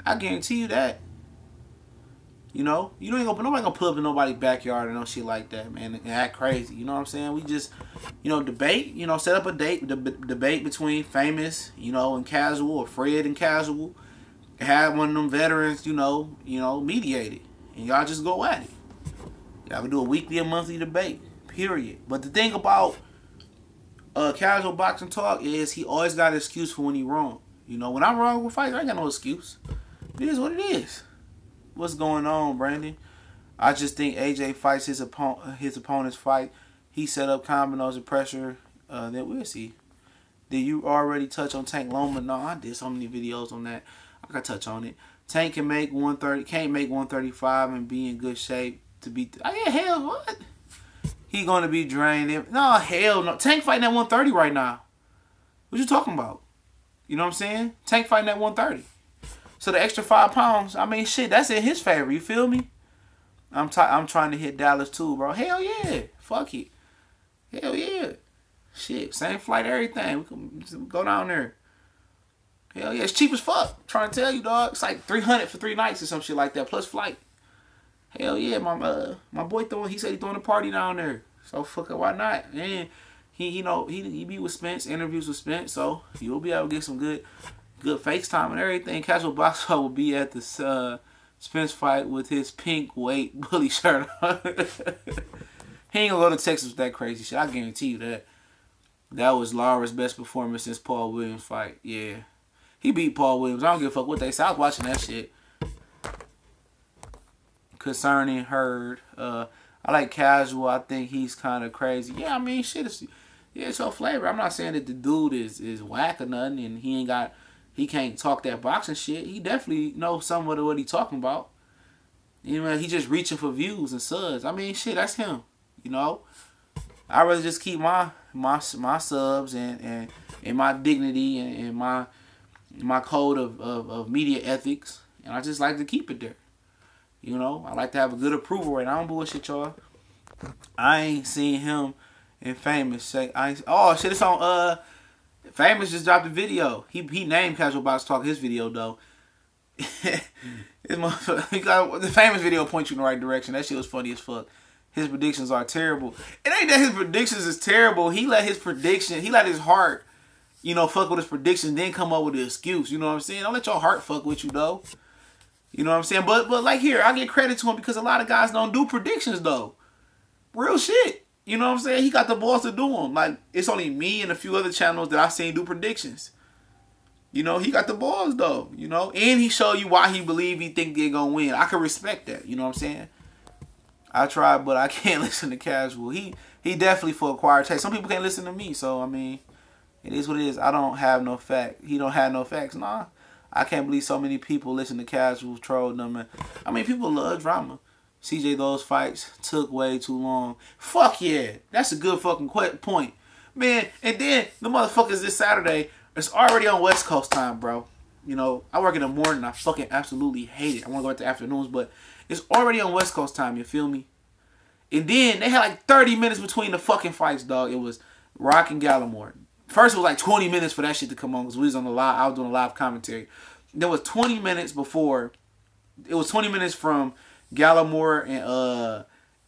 I guarantee you that. You know? Nobody gonna pull up in nobody's backyard or no shit like that, man, and act crazy. You know what I'm saying? We just, you know, debate, you know, set up a debate between Famous, you know, and Casual, or Fred and Casual. Have one of them veterans, you know, mediate it. And y'all just go at it. Y'all can do a weekly or monthly debate. Period. But the thing about Casual Boxing Talk is he always got an excuse for when he wrong. You know, when I'm wrong with fights, I ain't got no excuse. It is what it is. What's going on, Brandon? I just think AJ fights his opponent's fight. He set up combos and pressure. Then we'll see. Did you already touch on Tank Loma? No, I did so many videos on that. I gotta touch on it. Tank can make 130. Can't make 135 and be in good shape to beat. Oh yeah, hell what? He gonna be drained. No, hell no. Tank fighting at 130 right now. What you talking about? You know what I'm saying? Tank fighting at 130. So the extra 5 pounds, I mean, shit, that's in his favor. You feel me? I'm trying to hit Dallas too, bro. Hell yeah. Fuck it. Hell yeah. Shit, same flight, everything. We can go down there. Hell yeah, it's cheap as fuck. I'm trying to tell you, dog. It's like $300 for 3 nights or some shit like that, plus flight. Hell yeah, my boy he said he throwing a party down there. So fuck it, why not? And he be with Spence, interviews with Spence, so you'll be able to get some good FaceTime and everything. Casual Boxer will be at the Spence fight with his pink weight bully shirt on. He ain't gonna go to Texas with that crazy shit. I guarantee you that. That was Lara's best performance since Paul Williams fight. Yeah. He beat Paul Williams. I don't give a fuck what they say. I was watching that shit. Concerning Hurd. I like Casual. I think he's kind of crazy. Yeah, I mean, shit. It's your flavor. I'm not saying that the dude is whack or nothing and he can't talk that boxing shit. He definitely knows some of what he talking about. You know, he just reaching for views and subs. I mean, shit, that's him. You know, I'd rather just keep my subs and my dignity and my code of media ethics, and I just like to keep it there. You know, I like to have a good approval rate. I don't bullshit, y'all. I ain't seen him in Famous say oh shit, it's on Famous just dropped a video. He named Casual Box Talk his video though. The Famous video points you in the right direction. That shit was funny as fuck. His predictions are terrible. It ain't that his predictions is terrible. He let his heart, you know, fuck with his predictions, then come up with an excuse. You know what I'm saying? Don't let your heart fuck with you though. You know what I'm saying? But like here, I get credit to him because a lot of guys don't do predictions though. Real shit. You know what I'm saying? He got the balls to do them. Like, it's only me and a few other channels that I've seen do predictions. You know, he got the balls though, you know? And he showed you why he believe he think they're gonna win. I can respect that, you know what I'm saying? I try, but I can't listen to Casual. He definitely for acquired taste. Some people can't listen to me, so I mean, it is what it is. I don't have no fact. He don't have no facts. Nah, I can't believe so many people listen to Casual, troll them. I mean, people love drama. CJ, those fights took way too long. Fuck yeah. That's a good fucking point. Man, and then the motherfuckers this Saturday, it's already on West Coast time, bro. You know, I work in the morning. I fucking absolutely hate it. I want to go at the afternoons, but it's already on West Coast time. You feel me? And then they had like 30 minutes between the fucking fights, dog. It was Rock and Gallimore. First, it was like 20 minutes for that shit to come on because we was on the live. I was doing a live commentary. There was 20 minutes before. It was 20 minutes from Gallimore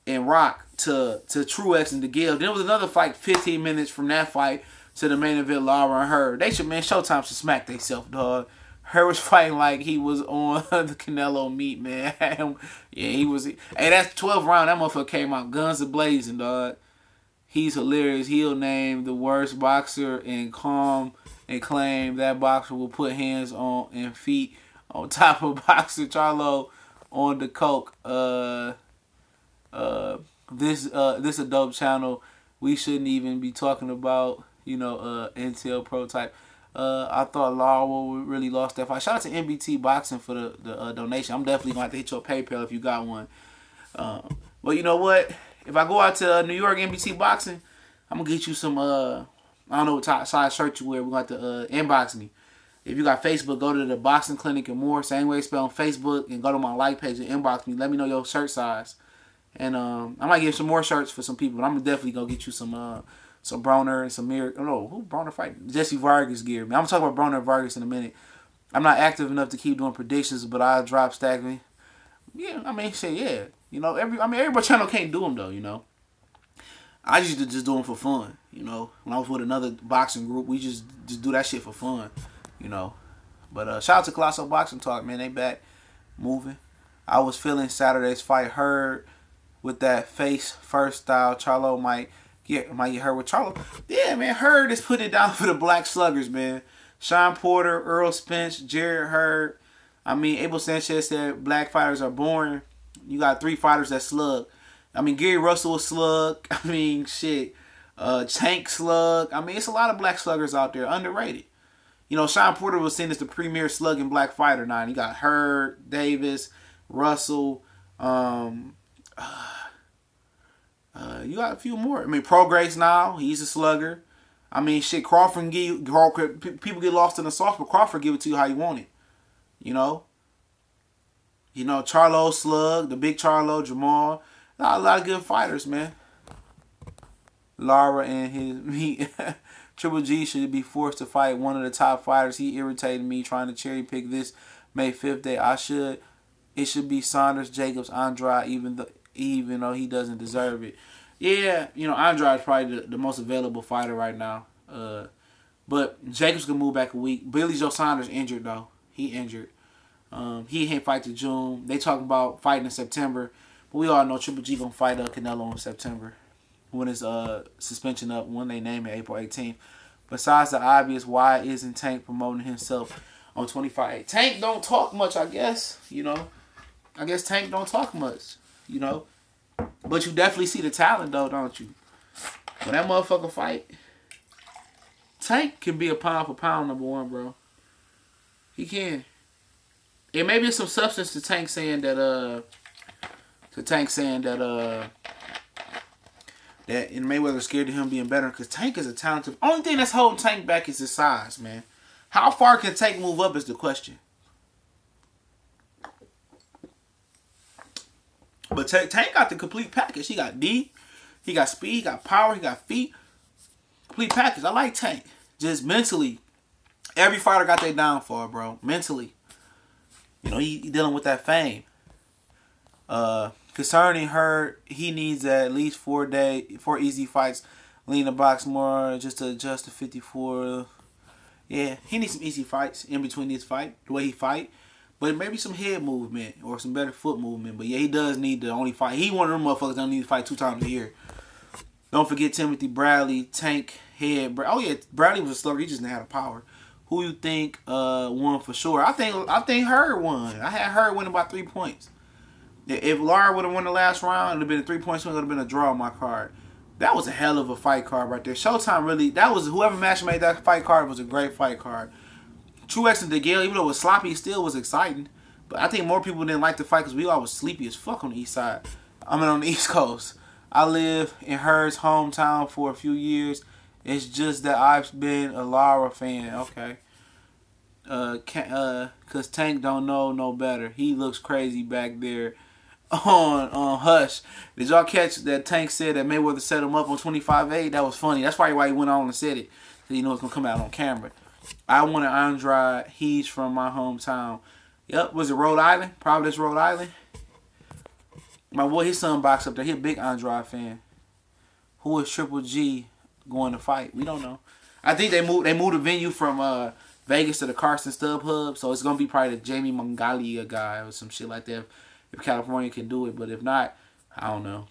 and Rock to Truex and DeGale. Then there was another fight 15 minutes from that fight to the main event, Lara and her. They should, man, Showtime should smack theyself, dog. Her was fighting like he was on the Canelo meat, man. Yeah, he was. Hey, that's 12 round. That motherfucker came out guns a-blazing, dog. He's hilarious. He'll name the worst boxer and calm and claim that boxer will put hands on and feet on top of boxer Charlo on the coke. This a dope channel. We shouldn't even be talking about, you know, Intel Pro type. I thought Lara really lost that fight. Shout out to NBT Boxing for the donation. I'm definitely going to have to hit your PayPal if you got one. But you know what? If I go out to New York NBT Boxing, I'm going to get you some, I don't know what size shirt you wear. We're going to have to inbox me. If you got Facebook, go to the Boxing Clinic and more. Same way spell on Facebook, and go to my like page and inbox me. Let me know your shirt size. And I might get some more shirts for some people. But I'm definitely going to get you some Broner and some Mir. Oh, no, who Broner fight? Jesse Vargas gear. Man, I'm talking about Broner and Vargas in a minute. I'm not active enough to keep doing predictions, but I'll drop stacking. Yeah, I mean, shit, yeah. You know, everybody channel can't do them though. You know, I used to just do them for fun. You know, when I was with another boxing group, we just do that shit for fun. You know, but shout out to Colossal Boxing Talk, man. They back moving. I was feeling Saturday's fight hurt with that face first style. Charlo might get hurt with Charlo. Yeah, man. Hurd is putting it down for the Black Sluggers, man. Sean Porter, Earl Spence, Jared Hurd. I mean, Abel Sanchez said black fighters are boring. You got 3 fighters that slug. I mean, Gary Russell was slug. I mean, shit. Tank slug. I mean, it's a lot of black sluggers out there. Underrated. You know, Sean Porter was seen as the premier slugging black fighter now. And you got Hurd, Davis, Russell. You got a few more. I mean, Prograis now. He's a slugger. I mean, shit, Crawford, people get lost in the sauce, but Crawford give it to you how you want it. You know? You know, Charlo slug, the big Charlo, Jamal. A lot of good fighters, man. Lara and Triple G should be forced to fight one of the top fighters. He irritated me trying to cherry pick this May 5th day. It should be Saunders, Jacobs, Andrade, even though he doesn't deserve it. Yeah, you know, Andrade is probably the most available fighter right now. But Jacobs can move back a week. Billy Joe Saunders injured, though. He injured. He ain't fight to June. They talk about fighting in September. But we all know Triple G going to fight Canelo in September. When his suspension up, when they name it April 18th. Besides the obvious, why isn't Tank promoting himself on 25? Tank don't talk much, I guess. You know. I guess Tank don't talk much. You know. But you definitely see the talent, though, don't you? When that motherfucker fight, Tank can be a pound for pound #1, bro. He can. And maybe it's some substance to Tank saying that that and Mayweather's scared of him being better, because Tank is a talented. Only thing that's holding Tank back is his size, man. How far can Tank move up is the question. But Tank got the complete package. He got D, he got speed, he got power, he got feet. Complete package. I like Tank. Just mentally. Every fighter got their downfall, bro. Mentally. You know, he dealing with that fame. Concerning her, he needs at least 4 easy fights. Lean the box more just to adjust to 54. Yeah, he needs some easy fights in between this fight, the way he fight. But maybe some head movement or some better foot movement. But yeah, he does need to only fight. He one of them motherfuckers that don't need to fight 2 times a year. Don't forget Timothy Bradley, Tank, head. Oh yeah, Bradley was a slugger. He just didn't have the power. Who you think won for sure? I think Hurd won. I had Hurd winning by 3 points. If Lara would have won the last round, it would have been a 3 points. It would have been a draw on my card. That was a hell of a fight card right there. Showtime really. That was whoever match made that fight card was a great fight card. Truex and DeGale, even though it was sloppy, still was exciting. But I think more people didn't like the fight because we all was sleepy as fuck on the east side. I mean, on the East Coast. I lived in Herd's hometown for a few years. It's just that I've been a Lara fan. Okay. Cause Tank don't know no better. He looks crazy back there on Hush. Did y'all catch that Tank said that Mayweather set him up on 25-8? That was funny. That's probably why he went on and said it. Cause you know it's gonna come out on camera. I wanted Andrade. He's from my hometown. Yep, was it Rhode Island? Providence, Rhode Island. My boy, his son boxed up there. He a big Andrade fan. Who is Triple G going to fight? We don't know. I think they moved the venue from Vegas to the Carson Stub Hub, so it's gonna be probably the Jamie Mungalia guy or some shit like that. If California can do it, but if not, I don't know.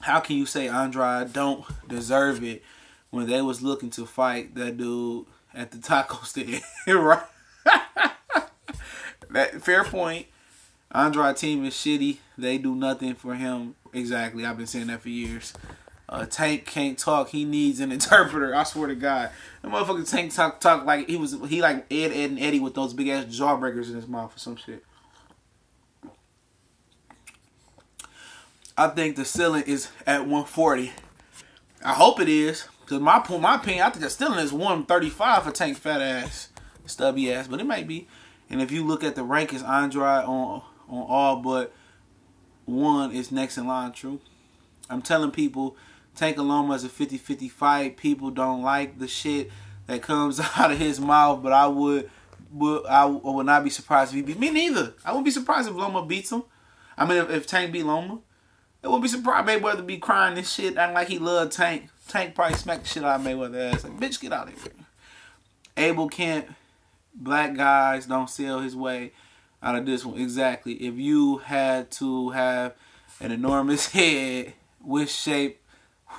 How can you say Andrade don't deserve it when they was looking to fight that dude at the taco stand? Right? That fair point. Andrade team is shitty. They do nothing for him. Exactly. I've been saying that for years. Tank can't talk. He needs an interpreter. I swear to God. That motherfucker Tank talk like he like Ed, and Eddie with those big ass jawbreakers in his mouth or some shit. I think the ceiling is at 140. I hope it is. Cause my opinion, I think the ceiling is 135 for Tank's fat ass, stubby ass. But it might be. And if you look at the rankings, Andrade on all but one is next in line. True. I'm telling people, Tank Aloma is a 50-50 fight. People don't like the shit that comes out of his mouth, but I would not be surprised if he beat me. Neither. I wouldn't be surprised if Loma beats him. I mean, if Tank beat Loma, it wouldn't be surprised Mayweather be crying this shit, acting like he loved Tank. Tank probably smacked the shit out of Mayweather's ass. Like, bitch, get out of here. Abel Kent, black guys don't sell his way out of this one. Exactly. If you had to have an enormous head, which shape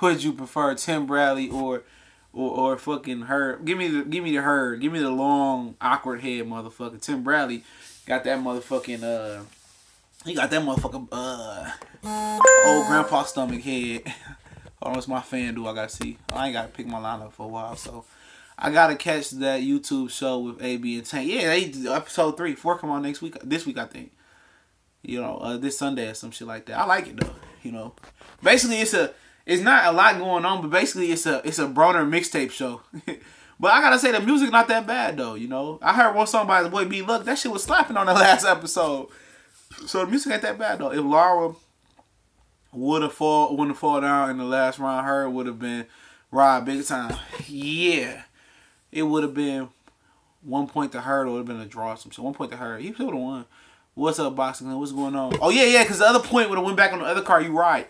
would you prefer, Tim Bradley or fucking Herd? Give me the Herd. Give me the long, awkward head, motherfucker. Tim Bradley got that motherfucking he got that motherfucking old grandpa stomach head. Hold on, it's my fan do I gotta see. I ain't gotta pick my lineup for a while, so I gotta catch that YouTube show with AB and Tank. Yeah, episode 3, 4 come on next week. This week I think. You know, this Sunday or some shit like that. I like it though. You know, basically it's not a lot going on, but basically it's a broader mixtape show. But I gotta say the music not that bad though. You know, I heard one song by the boy B Luck. That shit was slapping on the last episode. So the music ain't that bad though. If Lara wouldn't fall down in the last round, her would have been robbed big time. Yeah, it would have been 1 point to her. It would have been a draw. Some shit. 1 point to her. He should have won. What's up, boxing? What's going on? Oh yeah, because the other point would have went back on the other card. You right.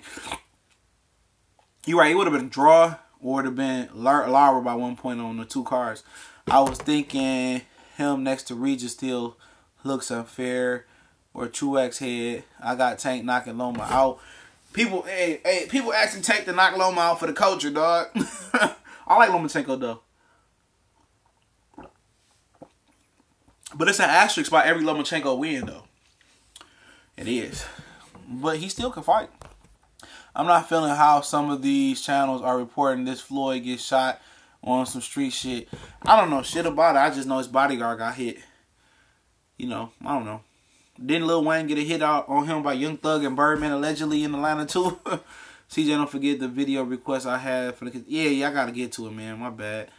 You right. It would have been a draw, or it would have been Lara by 1 point on the 2 cards. I was thinking him next to Regis still looks unfair, or Truex head. I got Tank knocking Loma out. People asking Tank to knock Loma out for the culture, dog. I like Lomachenko though. But it's an asterisk by every Lomachenko win though. It is. But he still can fight. I'm not feeling how some of these channels are reporting this Floyd gets shot on some street shit. I don't know shit about it. I just know his bodyguard got hit. You know, I don't know. Didn't Lil Wayne get a hit out on him by Young Thug and Birdman allegedly in Atlanta too? CJ, don't forget the video request I had for the... Yeah, I gotta get to it, man. My bad.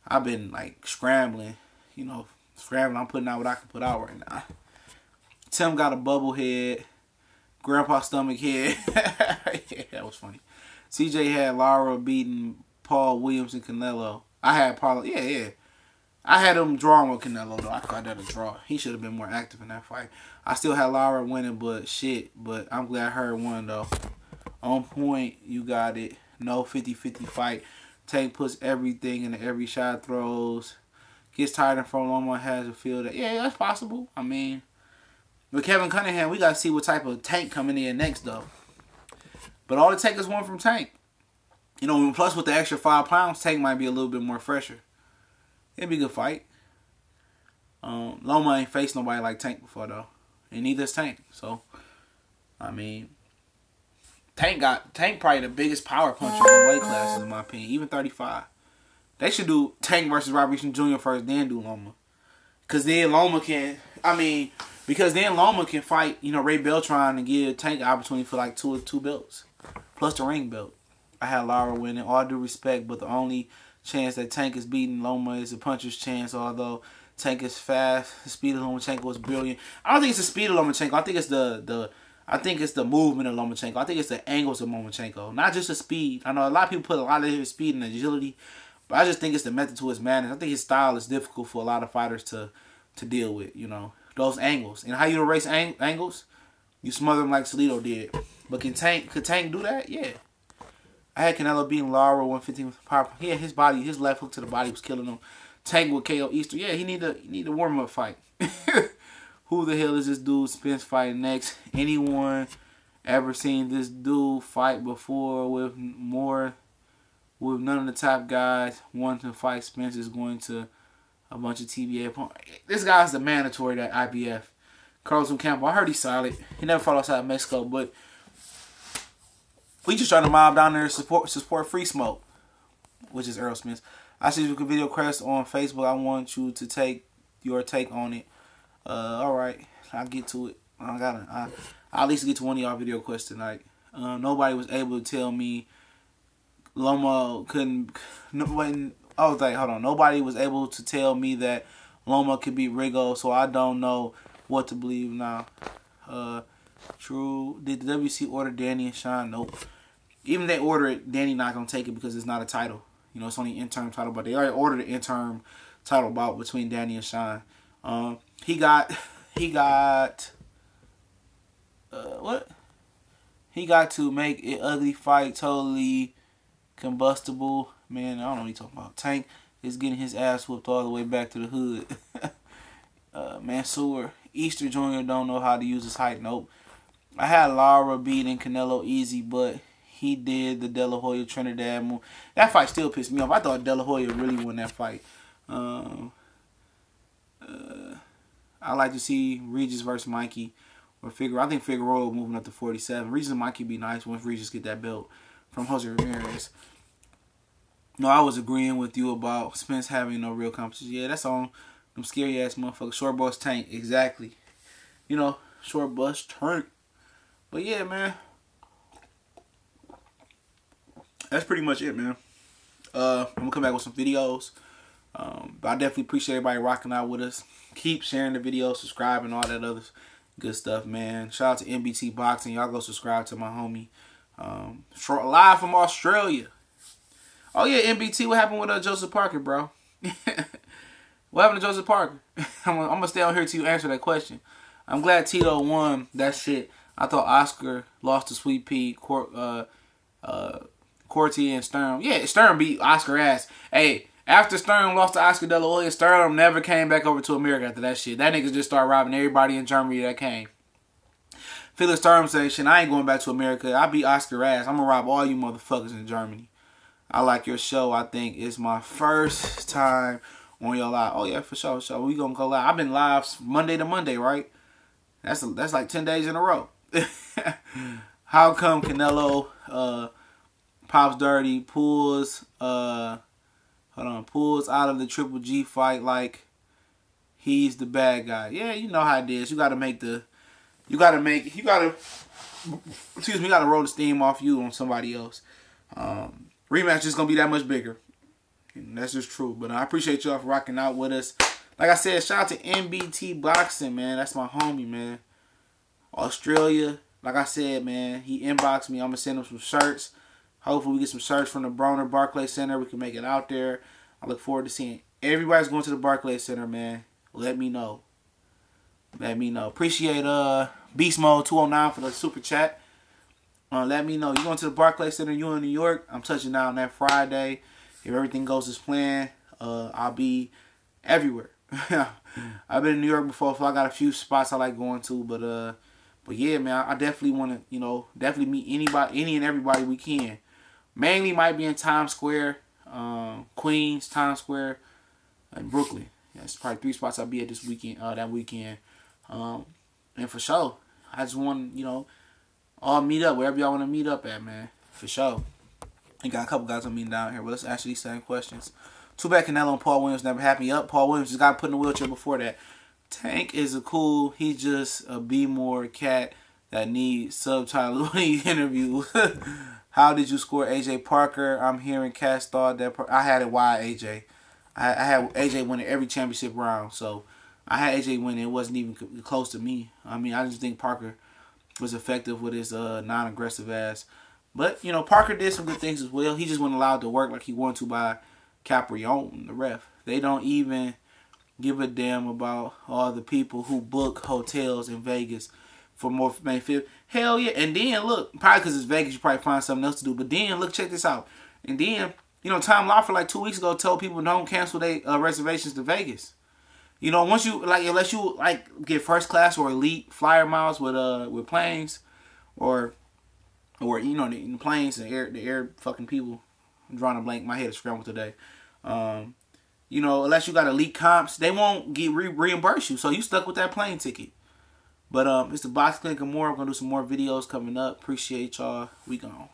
I've been, like, scrambling. You know, I'm putting out what I can put out right now. Tim got a bubble head. Grandpa stomach head. Yeah, that was funny. CJ had Lara beating Paul Williams and Canelo. I had Paul... Yeah. I had him drawing with Canelo, though. I thought that a draw. He should have been more active in that fight. I still had Lara winning, but shit. But I'm glad her won, though. On point, you got it. No 50-50 fight. Tank puts everything into every shot throws. Gets tired and from Loma has a feel that, yeah, that's possible. I mean, with Kevin Cunningham, we got to see what type of Tank coming in next, though. But all it takes is one from Tank. You know, plus with the extra 5 pounds, Tank might be a little bit more fresher. It'd be a good fight. Loma ain't faced nobody like Tank before, though. And neither is Tank. So, I mean, Tank probably the biggest power puncher in the weight classes, in my opinion. Even 35. They should do Tank versus Robert Eason Jr. first, then do Loma. Because then Loma can... I mean, Because then Loma can fight, you know, Ray Beltran and give Tank an opportunity for like two belts. Plus the ring belt. I had Lara winning, all due respect, but the only chance that Tank is beating Loma is a puncher's chance, although Tank is fast. The speed of Lomachenko is brilliant. I don't think it's the speed of Lomachenko. I think it's the movement of Lomachenko. I think it's the angles of Lomachenko. Not just the speed. I know a lot of people put a lot of his speed and agility, but I just think it's the method to his madness. I think his style is difficult for a lot of fighters to deal with, you know. Those angles. And how you erase angles? You smother them like Salido did. But could Tank do that? Yeah. I had Canelo beating Lara 115 with power. Yeah, his left hook to the body was killing him. Tank with KO Easter. Yeah, he need a warm-up fight. Who the hell is this dude Spence fighting next? Anyone ever seen this dude fight before with none of the top guys wanting to fight Spence is going to a bunch of TBA opponents. This guy's the mandatory at IBF. Carlos Campbell, I heard he's solid. He never fought outside of Mexico, but we just trying to mob down there to support Free Smoke, which is Earl Smith. I see you can video request on Facebook. I want you to take your take on it. All right, I'll get to it. I'll at least get to one of y'all video requests tonight. Nobody was able to tell me Loma couldn't. Nobody was able to tell me that Loma could beat Rigo, so I don't know what to believe now. True. Did the WC order Danny and Sean? Nope. Even if they order it, Danny not gonna take it because it's not a title. You know, it's only an interim title, but they already ordered an interim title bout between Danny and Sean. He got what? He got to make an ugly fight totally combustible. Man, I don't know what he's talking about. Tank is getting his ass whooped all the way back to the hood. Mansoor. Easter Jr. don't know how to use his height. Nope. I had Lara beating Canelo easy, but he did the De La Hoya Trinidad move. That fight still pissed me off. I thought De La Hoya really won that fight. I like to see Regis versus Mikey. Or I think Figueroa moving up to 47. Regis and Mikey be nice once Regis get that belt from Jose Ramirez. No, I was agreeing with you about Spence having no real competition. Yeah, that's on them scary ass motherfuckers. Short bus Tank, exactly. You know, short bus Tank. But yeah, man. That's pretty much it, man. I'm gonna come back with some videos. But I definitely appreciate everybody rocking out with us. Keep sharing the videos, subscribing, all that other good stuff, man. Shout out to NBT Boxing. Y'all go subscribe to my homie. Live from Australia. Oh yeah, NBT, what happened with Joseph Parker, bro? What happened to Joseph Parker? I'm gonna stay on here till you answer that question. I'm glad Tito won that shit. I thought Oscar lost to Sweet Pea, Corti and Sturm. Yeah, Sturm beat Oscar ass. Hey, after Sturm lost to Oscar De La Hoya, Sturm never came back over to America after that shit. That nigga just started robbing everybody in Germany that came. Felix Sturm said, shit, I ain't going back to America. I beat Oscar ass. I'm gonna rob all you motherfuckers in Germany. I like your show. I think it's my first time on your live. Oh yeah, for sure, we gonna go live. I've been live Monday to Monday, right? That's like 10 days in a row. How come Canelo pops dirty, pulls out of the Triple G fight like he's the bad guy? Yeah, you know how it is. You gotta roll the steam off you on somebody else. Rematch is gonna be that much bigger. And that's just true. But I appreciate y'all for rocking out with us. Like I said, shout out to NBT Boxing, man. That's my homie, man. Australia. Like I said, man, he inboxed me. I'm gonna send him some shirts. Hopefully we get some shirts from the Broner Barclays Center. We can make it out there. I look forward to seeing everybody's going to the Barclays Center, man. Let me know. Appreciate Beast Mode 209 for the super chat. Let me know. You going to the Barclays Center? You in New York? I'm touching down that Friday. If everything goes as planned, I'll be everywhere. I've been in New York before, so I got a few spots I like going to. But yeah, man, I definitely want to, definitely meet any and everybody we can. Mainly might be in Times Square, Queens, Times Square, and Brooklyn. That's probably 3 spots I'll be at this weekend. That weekend. And for sure, I just want all meet up wherever y'all want to meet up at, man. For sure. You got a couple guys I'm meeting down here. Well, let's answer these same questions. Too bad Canelo and Paul Williams never happened. Yup, Paul Williams just got put in a wheelchair before that. Tank is a cool. He's just a be more cat that needs subtitles when he interviews. How did you score AJ Parker? I'm hearing cats thought that I had it wide AJ. I had AJ winning every championship round, so I had AJ winning. It wasn't even close to me. I mean, I just think Parker was effective with his non-aggressive ass. But, you know, Parker did some good things as well. He just wasn't allowed to work like he wanted to by Caprione, the ref. They don't even give a damn about all the people who book hotels in Vegas for more May 5th. Hell yeah. And then, look, probably because it's Vegas, you probably find something else to do. But then, look, check this out. And then, you know, Tom Loeffler, like 2 weeks ago, told people don't cancel their reservations to Vegas. You know, once you, like, unless you, like, get first class or elite flyer miles with planes or you know, the planes and the air fucking people. I'm drawing a blank. My head is scrambled today. You know, unless you got elite comps, they won't get reimburse you. So you stuck with that plane ticket. But it's the Box Clinic and more. We're going to do some more videos coming up. Appreciate y'all. We gone.